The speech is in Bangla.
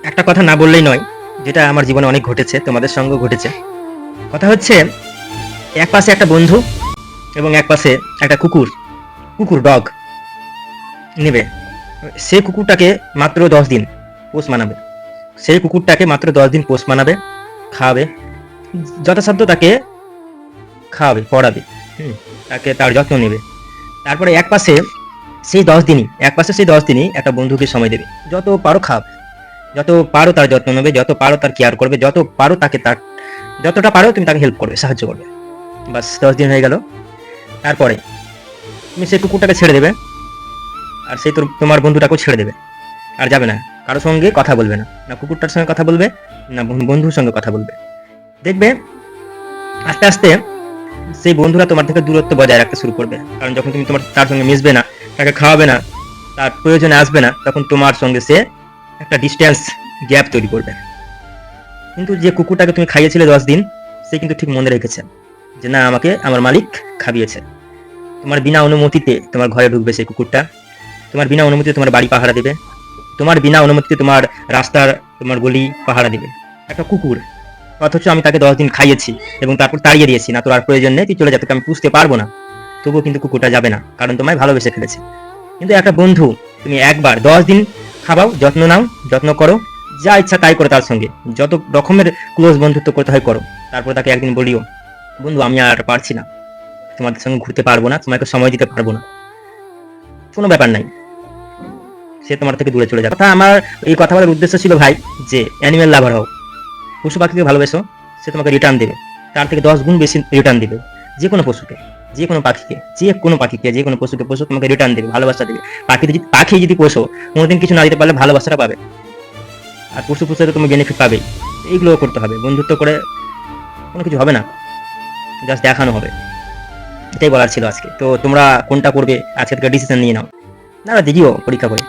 একটা কথা না বললেই নয়, যেটা আমার জীবনে অনেক ঘটেছে, তোমাদের সঙ্গেও ঘটেছে। কথা হচ্ছে, এক পাশে একটা বন্ধু এবং এক পাশে একটা কুকুর, ডগ নেবে। সেই কুকুরটাকে মাত্র 10 দিন পোষ মানাবে। সেই কুকুরটাকে মাত্র 10 দিন পোষ মানাবে, খাওয়াবে, যথাসাধ্য তাকে খাওয়াবে, পড়াবে, তাকে তার যত্ন নেবে। তারপরে এক পাশে সেই 10 দিনই একটা বন্ধুকে সময় দেবে। যত পারো খাওয়াবে, যত পারো তার যত্ন নেবে, যত পারো তার কেয়ার করবে, যত পারো তাকে তার যতটা পারো তুমি তাকে হেল্প করবে, সাহায্য করবে। বাস 10 দিন হয়ে গেল। তারপরে তুমি সেই কুকুরটাকে ছেড়ে দেবে, আর সেই তোমার বন্ধুটাকেও ছেড়ে দেবে, আর যাবে না, কারোর সঙ্গে কথা বলবে না, না কুকুরটার সঙ্গে কথা বলবে, না বন্ধুর সঙ্গে কথা বলবে। দেখবে আস্তে আস্তে সেই বন্ধুরা তোমার থেকে দূরত্ব বজায় রাখতে শুরু করবে। কারণ যখন তুমি তার সঙ্গে মিশবে না, তাকে খাওয়াবে না, তার প্রয়োজনে আসবে না, তখন তোমার সঙ্গে সে একটা ডিস্টেন্স, গ্যাপ তৈরি করবে। কিন্তু যে কুকুরটাকে তুমি খাইয়েছিলে 10 দিন, সে কিন্তু ঠিক মনে রেখেছে যে না, আমাকে আমার মালিক খাইয়েছে। তোমার বিনা অনুমতিতে তোমার ঘরে ঢুকবে সেই কুকুরটা, তোমার বিনা অনুমতিতে তোমার বাড়ি পাহারা দেবে, তোমার বিনা অনুমতিতে তোমার রাস্তার, তোমার গলি পাহারা দিবে। একটা কুকুর, অথচ আমি তাকে 10 দিন খাইয়েছি এবং তারপর তাড়িয়ে দিয়েছি, না তোর আর প্রয়োজন নেই, তুই চলে যা, তোকে আমি পুষতে পারবো না। তবুও কিন্তু কুকুরটা যাবে না, কারণ তোমায় ভালোবেসে ফেলেছে। কিন্তু একটা বন্ধু, তুমি একবার 10 দিন খাওয়াও, যত্ন নাও, যত্ন করো, যা ইচ্ছা তাই করো, তার সঙ্গে যত রকমের ক্লোজ বন্ধুত্ব করতে হয় করো। তারপর তাকে একদিন বলিও, বন্ধু আমি আর পারছি না, তোমাদের সঙ্গে ঘুরতে পারবো না, তোমাকে সময় দিতে পারবো না। কোনো ব্যাপার নাই, সে তোমার থেকে দূরে চলে যাবে। কথা আমার এই কথা বলার উদ্দেশ্য ছিল ভাই, যে অ্যানিমেল লাভার হও, পশু পাখিকে ভালোবেসো, সে তোমাকে রিটার্ন দেবে, তার থেকে 10 গুণ বেশি রিটার্ন দেবে। যে কোনো পশুকে, যে কোনো পাখিকে, যে কোনো পশুকে পোষো, তোমাকে রিটার্ন দেবে, ভালোবাসা দেবে। পাখি যদি পোষো, কোনোদিন কিছু না দিতে পারলে ভালোবাসাটা পাবে, আর পশু পুষে তুমি বেনিফিট পাবেই। এইগুলো করতে হবে, বন্ধুত্ব করে কোনো কিছু হবে না, জাস্ট দেখানো হবে। এটাই বলার ছিল আজকে। তো তোমরা কোনটা করবে আজকে থেকে ডিসিশন নিয়ে নাও, না দিদিও পরীক্ষা করে।